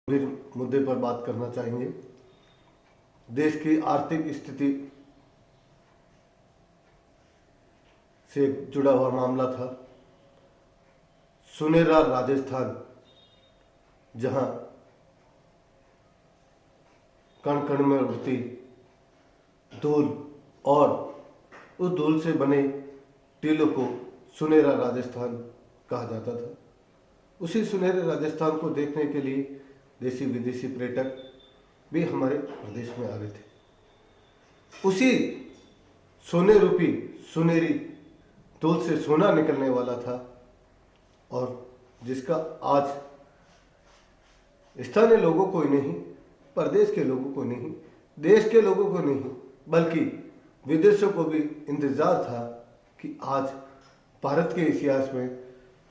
फिर मुद्दे पर बात करना चाहेंगे। देश की आर्थिक स्थिति से जुड़ा हुआ मामला था। सुनेरा राजस्थान, जहां कण कण में उड़ती धूल और उस धूल से बने टीलों को सुनेरा राजस्थान कहा जाता था। उसी सुनहरे राजस्थान को देखने के लिए देशी विदेशी पर्यटक भी हमारे प्रदेश में आ रहे थे। उसी सोने रूपी सुनहरी धूल से सोना निकलने वाला था और जिसका आज स्थानीय लोगों को ही नहीं, प्रदेश के लोगों को नहीं, देश के लोगों को नहीं, बल्कि विदेशों को भी इंतजार था कि आज भारत के इतिहास में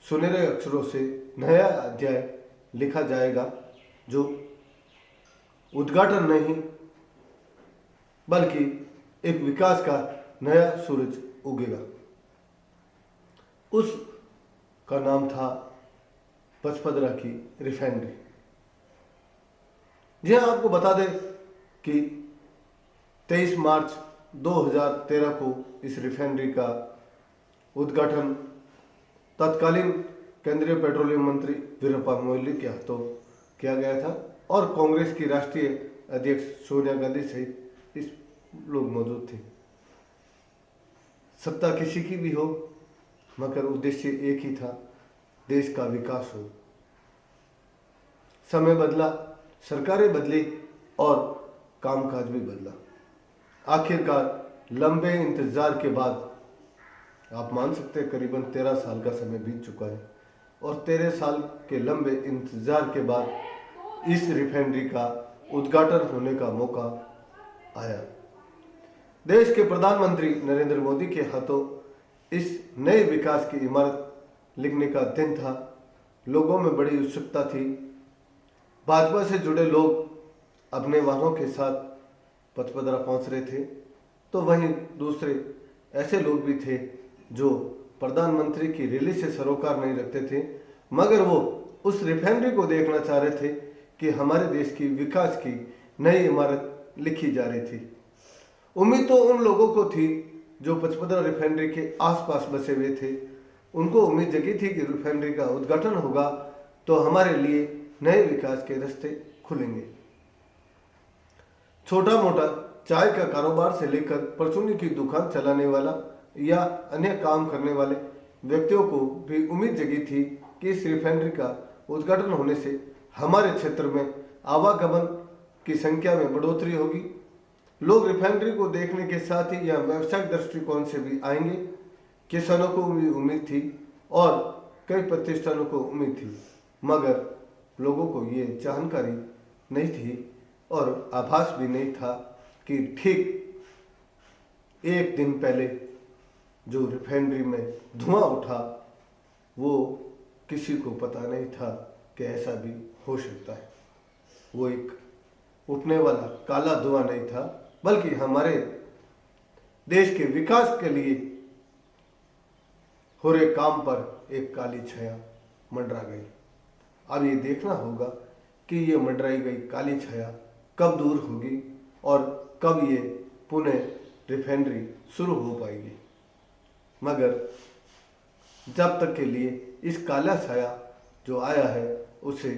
सुनहरे अक्षरों से नया अध्याय लिखा जाएगा, जो उद्घाटन नहीं बल्कि एक विकास का नया सूरज उगेगा। उस का नाम था पचपदरा की रिफाइनरी। जी हाँ, आपको बता दें कि 23 मार्च 2013 को इस रिफाइनरी का उद्घाटन तत्कालीन केंद्रीय पेट्रोलियम मंत्री वीरप्पा मोइली के हाथों किया गया था और कांग्रेस की राष्ट्रीय अध्यक्ष सोनिया गांधी सहित इस लोग मौजूद थे। सत्ता किसी की भी हो, मगर उद्देश्य एक ही था, देश का विकास हो। समय बदला, सरकारें बदली और कामकाज भी बदला। आखिरकार लंबे इंतजार के बाद, आप मान सकते हैं करीबन 13 साल का समय बीत चुका है और 13 साल के लंबे इंतजार के बाद इस रिफाइनरी का उद्घाटन होने का मौका आया। देश के प्रधानमंत्री नरेंद्र मोदी के हाथों इस नए विकास की इमारत लिखने का दिन था। लोगों में बड़ी उत्सुकता थी। भाजपा से जुड़े लोग अपने वाहनों के साथ पचपदरा पहुंच रहे थे, तो वहीं दूसरे ऐसे लोग भी थे जो प्रधानमंत्री की रैली से सरोकार नहीं रखते थे, मगर वो उस रिफाइनरी को देखना चाह रहे थे कि हमारे देश की विकास की नई इमारत लिखी जा रही थी। उम्मीद तो उन लोगों को थी जो पचपदरा रिफाइनरी के आसपास बसे हुए थे। उनको उम्मीद जगी थी कि रिफाइनरी का उद्घाटन होगा तो हमारे लिए नए विकास के रास्ते खुलेंगे। छोटा मोटा चाय का कारोबार से लेकर परचूनी की दुकान चलाने वाला या अन्य काम करने वाले व्यक्तियों को भी उम्मीद जगी थी कि इस रिफाइनरी का उद्घाटन होने से हमारे क्षेत्र में आवागमन की संख्या में बढ़ोतरी होगी। लोग रिफाइनरी को देखने के साथ ही या व्यावसायिक दृष्टिकोण से भी आएंगे। किसानों को भी उम्मीद थी और कई प्रतिष्ठानों को उम्मीद थी, मगर लोगों को ये जानकारी नहीं थी और आभास भी नहीं था कि ठीक एक दिन पहले जो रिफाइनरी में धुआं उठा, वो किसी को पता नहीं था कि ऐसा भी हो सकता है। वो एक उठने वाला काला धुआं नहीं था, बल्कि हमारे देश के विकास के लिए हो रहे काम पर एक काली छाया मंडरा गई। अब ये देखना होगा कि ये मंडराई गई काली छाया कब दूर होगी और कब ये पुनः रिफाइनरी शुरू हो पाएगी। मगर जब तक के लिए इस काला छाया जो आया है, उसे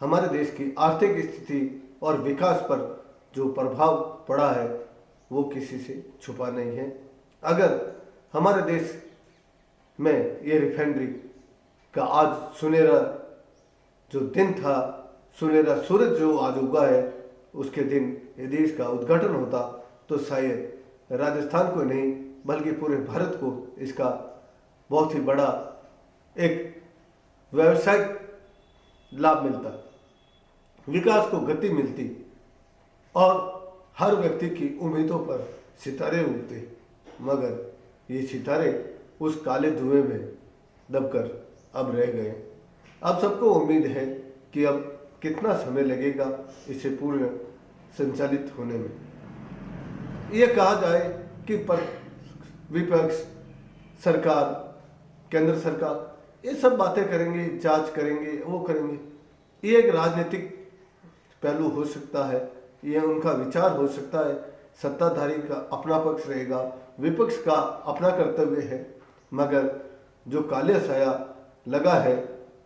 हमारे देश की आर्थिक स्थिति और विकास पर जो प्रभाव पड़ा है वो किसी से छुपा नहीं है। अगर हमारे देश में ये रिफाइनरी का आज सुनहरा जो दिन था, सुनहरा सूरज जो आज उगा है, उसके दिन ये देश का उद्घाटन होता तो शायद राजस्थान को नहीं बल्कि पूरे भारत को इसका बहुत ही बड़ा एक व्यावसायिक लाभ मिलता, विकास को गति मिलती और हर व्यक्ति की उम्मीदों पर सितारे उगते। मगर ये सितारे उस काले धुएं में दबकर अब रह गए। अब सबको उम्मीद है कि अब कितना समय लगेगा इसे पूर्ण संचालित होने में। यह कहा जाए कि विपक्ष, सरकार, केंद्र सरकार ये सब बातें करेंगे, जांच करेंगे, वो करेंगे। ये एक राजनीतिक पहलू हो सकता है, ये उनका विचार हो सकता है। सत्ताधारी का अपना पक्ष रहेगा, विपक्ष का अपना कर्तव्य है, मगर जो काले साया लगा है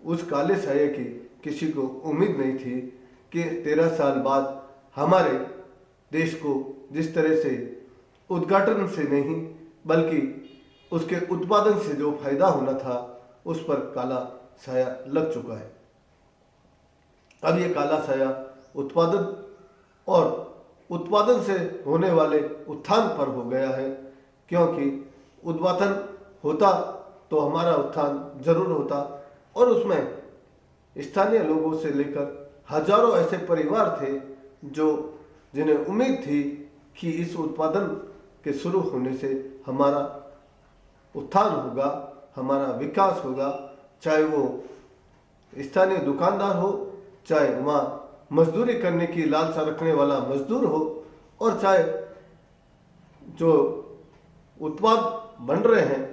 उस काले साये की किसी को उम्मीद नहीं थी कि 13 साल बाद हमारे देश को जिस तरह से उद्घाटन से नहीं बल्कि उसके उत्पादन से जो फायदा होना था उस पर काला साया लग चुका है। अब ये काला साया उत्पादन और उत्पादन से होने वाले उत्थान पर हो गया है, क्योंकि उत्पादन होता तो हमारा उत्थान जरूर होता और उसमें स्थानीय लोगों से लेकर हजारों ऐसे परिवार थे जो जिन्हें उम्मीद थी कि इस उत्पादन के शुरू होने से हमारा उत्थान होगा, हमारा विकास होगा, चाहे वो स्थानीय दुकानदार हो, चाहे वहाँ मजदूरी करने की लालसा रखने वाला मजदूर हो, और चाहे जो उत्पाद बन रहे हैं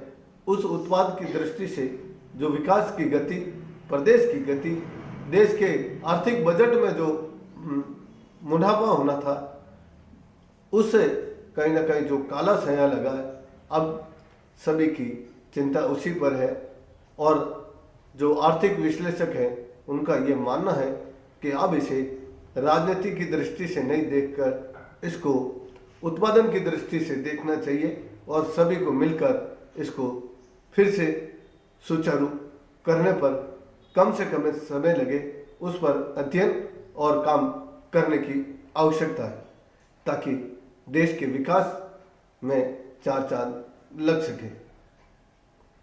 उस उत्पाद की दृष्टि से जो विकास की गति, प्रदेश की गति, देश के आर्थिक बजट में जो मुनाफा होना था उससे कहीं ना कहीं जो काला साया लगा है, अब सभी की चिंता उसी पर है। और जो आर्थिक विश्लेषक हैं उनका ये मानना है कि अब इसे राजनीति की दृष्टि से नहीं देखकर इसको उत्पादन की दृष्टि से देखना चाहिए और सभी को मिलकर इसको फिर से सुचारू करने पर कम से कम समय लगे, उस पर अध्ययन और काम करने की आवश्यकता है ताकि देश के विकास में चार चांद लग सके।